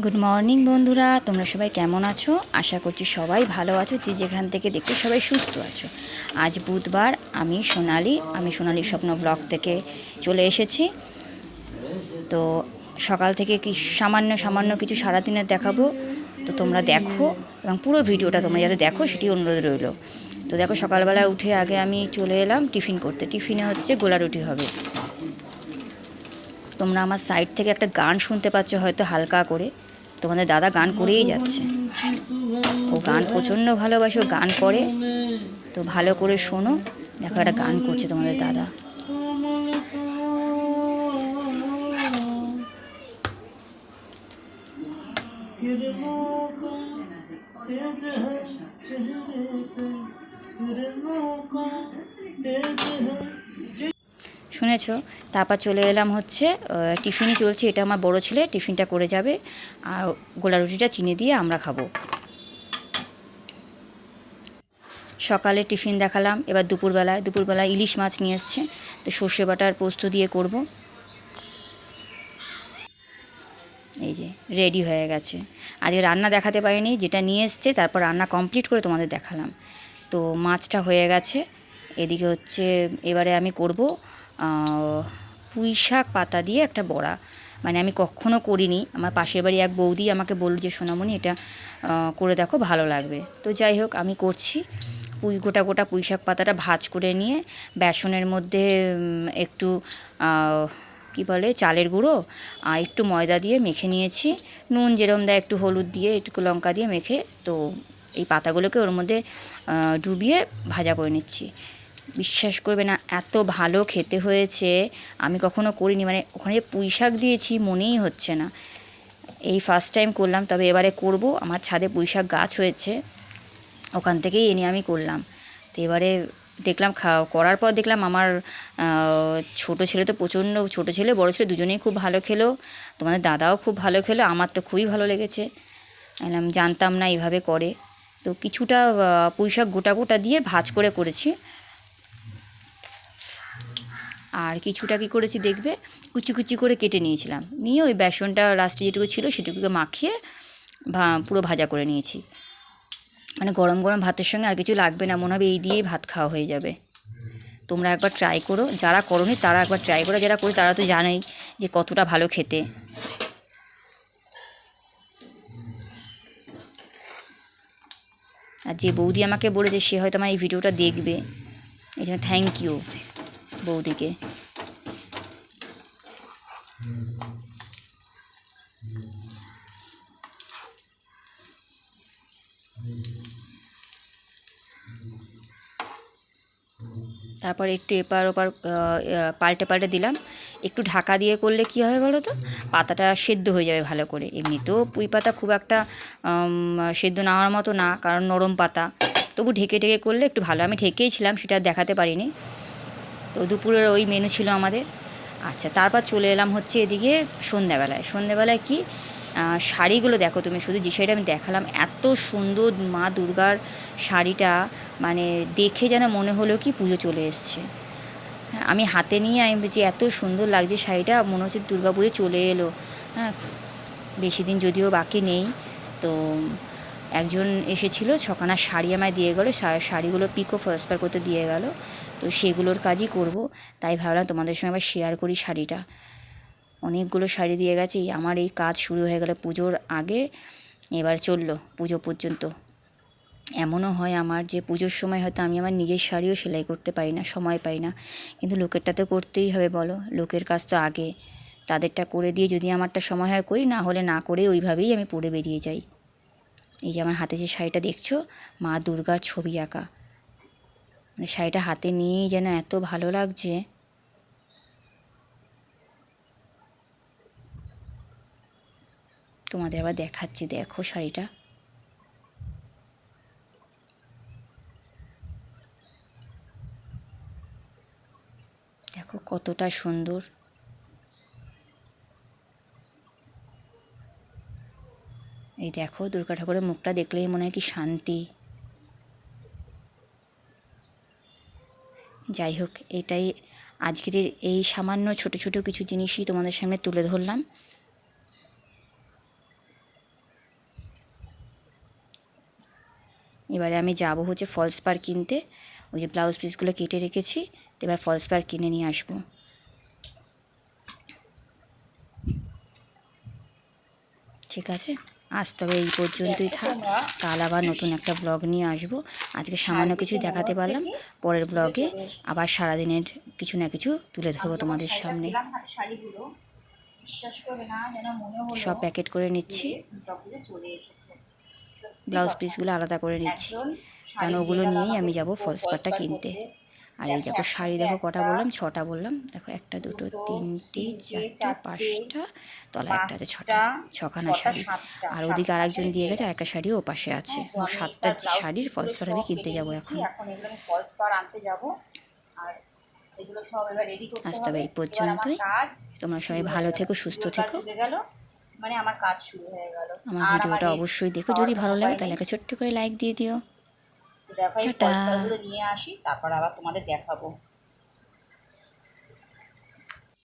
Good morning বন্ধুরা, তোমরা সবাই কেমন আছো? আশা করছি সবাই ভালো আছো, যে যেখান থেকে দেখতে সবাই সুস্থ আছো। আজ বুধবার, আমি সোনালি স্বপ্ন ব্লগ থেকে চলে এসেছি। তো সকাল থেকে কি সামান্য কিছু সারাদিনের দেখাবো, তো তোমরা দেখো এবং পুরো ভিডিওটা তোমরা যাতে দেখো সেটি অনুরোধ রইল। তো দেখো, সকালবেলা উঠে আগে আমি চলে এলাম টিফিন করতে। টিফিনে হচ্ছে গোলা রুটি হবে। তোমরা আমার সাইড থেকে একটা গান শুনতে পাচ্ছ হয়তো হালকা করে, তোমাদের দাদা গান করেই যাচ্ছে। ও গান প্রচণ্ড ভালোবাসে, ও গান করে, তো ভালো করে শোনো। দেখো, একটা গান করছে তোমাদের দাদা। শুনেছ? তারপর চলে এলাম হচ্ছে টিফিনই চলছে, এটা আমার বড় ছেলে টিফিনটা করে যাবে, আর গোলা রুটিটা চিনি দিয়ে আমরা খাবো। সকালে টিফিন দেখালাম, এবার দুপুরবেলায় ইলিশ মাছ নিয়ে এসছে, তো সর্ষে বাটার পোস্ত দিয়ে করব। এই যে রেডি হয়ে গেছে। আজকে রান্না দেখাতে পারিনি, যেটা নিয়ে এসছে তারপর রান্না কমপ্লিট করে তোমাদের দেখালাম। তো মাছটা হয়ে গেছে। এদিকে হচ্ছে এবারে আমি করব পুঁই শাক পাতা দিয়ে একটা বড়া। মানে আমি কখনো করিনি, আমার পাশের বাড়ি এক বৌদি আমাকে বলল যে সোনামণি এটা করে দেখো, ভালো লাগবে। তো যাই হোক, আমি করছি। গোটা পুঁই শাক পাতাটা ভাজ করে নিয়ে বেসনের মধ্যে একটু কি বলে চালের গুঁড়ো আর একটু ময়দা দিয়ে মেখে নিয়েছি। নুন যেরকম দেয় একটু হলুদ দিয়ে একটু লঙ্কা দিয়ে মেখে, তো এই পাতাগুলোকে ওর মধ্যে ডুবিয়ে ভাজা করে নিচ্ছি। বিশ্বাস করবে না, এত ভালো খেতে হয়েছে, আমি কখনো করিনি। মানে ওখানে যে পুঁই শাক দিয়েছি মনেই হচ্ছে না। এই ফার্স্ট টাইম করলাম, তবে এবারে করব। আমার ছাদে পুঁই শাক গাছ হয়েছে, ওখান থেকেই এনে আমি করলাম। তো এবারে দেখলাম করার পর দেখলাম আমার ছোটো ছেলে তো প্রচণ্ড, ছোটো ছেলে বড়ো ছেলে দুজনেই খুব ভালো খেলো, তোমাদের দাদাও খুব ভালো খেলো, আমার তো খুবই ভালো লেগেছে। জানতাম না এইভাবে করে। তো কিছুটা পুঁই শাক গোটা দিয়ে ভাজ করে করেছি, আর কিছুটা কী করেছি দেখবে, কুচি করে কেটে নিয়েছিলাম, নিয়ে ওই বেসনটা লাস্টে যেটুকু ছিল সেটুকুকে মাখিয়ে পুরো ভাজা করে নিয়েছি। মানে গরম গরম ভাতের সঙ্গে আর কিছু লাগবে না, মনে হবে এই দিয়েই ভাত খাওয়া হয়ে যাবে। তোমরা একবার ট্রাই করো, যারা করোনি তারা একবার ট্রাই করো, যারা করি তারা তো জানেই যে কতটা ভালো খেতে। আর যে বৌদি আমাকে বলেছে সে হয়তো আমার এই ভিডিওটা দেখবে, এই জন্য থ্যাংক ইউ বৌদিকে। তারপর একটু এপার ওপার পাল্টে দিলাম। একটু ঢাকা দিয়ে করলে কী হবে বলো তো, পাতাটা সেদ্ধ হয়ে যাবে ভালো করে। এমনিতেও পুঁই পাতা খুব একটা সেদ্ধ না হওয়ার মতো না, কারণ নরম পাতা, তবু ঢেকে করলে একটু ভালো। আমি ঢেকেই ছিলাম, সেটা দেখাতে পারিনি। তো দুপুরের ওই মেনু ছিল আমাদের। আচ্ছা, তারপর চলে এলাম হচ্ছে এদিকে সন্ধ্যাবেলায় কি শাড়িগুলো দেখো তুমি, শুধু যে শাড়িটা আমি দেখালাম, এত সুন্দর মা দুর্গার শাড়িটা, মানে দেখে যেন মনে হলো কি পুজো চলে এসছে। হ্যাঁ, আমি হাতে নিয়ে আমি বলছি এত সুন্দর লাগছে শাড়িটা, মনে হচ্ছে দুর্গা পুজো চলে এলো। হ্যাঁ, বেশি দিন যদিও বাকি নেই। তো একজন এসেছিলো, ছখানা শাড়ি আমায় দিয়ে গেলো, শাড়িগুলো পিকো ফলসপার করতে দিয়ে গেল, তো সেগুলোর কাজই করব। তাই ভাবলাম তোমাদের সঙ্গে আবার শেয়ার করি শাড়িটা। অনেকগুলো শাড়ি দিয়ে গেছে, আমার এই কাজ শুরু হয়ে গেল পুজোর আগে, এবার চললো পুজো পর্যন্ত। এমনও হয় আমার যে পুজোর সময় হয়তো আমি আমার নিজের শাড়িও সেলাই করতে পারি না, সময় পাই না, কিন্তু লোকেরটা তো করতেই হবে বলো, লোকের কাজ তো আগে। তাদেরটা করে দিয়ে যদি আমারটা সময় হয় করি, না হলে না করে ওইভাবেই আমি পরে বেরিয়ে যাই। এই যে আমার হাতে যে শাড়িটা দেখছো, মা দুর্গার ছবি আঁকা, মানে শাড়িটা হাতে নিয়েই যেন এত ভালো লাগছে। তোমাদের আবার দেখাচ্ছি, দেখো শাড়িটা। দেখো কতটা সুন্দর। এই দেখো, দুর্গা ঠাকুরের মুখটা দেখলেই মনে হয় কি শান্তি। যাই হোক, এটাই আজকের এই সামান্য ছোট কিছু জিনিসই তোমাদের সামনে তুলে ধরলাম। এবারে আমি যাব হচ্ছে ফলস পাড় কিনতে। ওই যে ব্লাউজ পিসগুলো কেটে রেখেছি, এবার ফলস পাড় কিনে নিয়ে আসবো। ঠিক আছে, আজ তবে এই পর্যন্তই থাক, কাল আবার নতুন একটা ব্লগ নিয়ে আসবো। আজকে সামান্য কিছু দেখাতে পারলাম, পরের ব্লগে আবার সারাদিনের কিছু না কিছু তুলে ধরবো তোমাদের সামনে। সব প্যাকেট করে নিচ্ছি, ব্লাউজ পিসগুলো আলাদা করে নিচ্ছি, কারণ ওগুলো নিয়েই আমি যাব ফলস পাড়টা কিনতে। আর এই দেখো শাড়ি, দেখো কটা বললাম, 6টা বললাম। দেখো 1 2 3 4 5টা, তলা একটাতে 6টা, 6খানা শাড়ি। আর ওদিকে আরেকজন দিয়ে গেছে, আরেকটা শাড়িও ও পাশে আছে। 7টা শাড়ির ফলস পাড় আমি কিনতে যাবো এখন। ফলস পাড় আনতে যাব। আর এগুলো সব এবার রেডি করতে আজ হবে। তবে এই পর্যন্তই, তোমরা সবাই ভালো থেকো, সুস্থ থেকো। মানে আমার কাজ শুরু হয়ে গেল। আমার ভিডিওটা অবশ্যই দেখো, যদি ভালো লাগে তাহলে একটা ছোট্ট করে লাইক দিয়ে দিও। দেখো এই টাটা। ফলস পাড়গুলো নিয়ে আসি, তারপর আবার তোমাদের দেখাবো।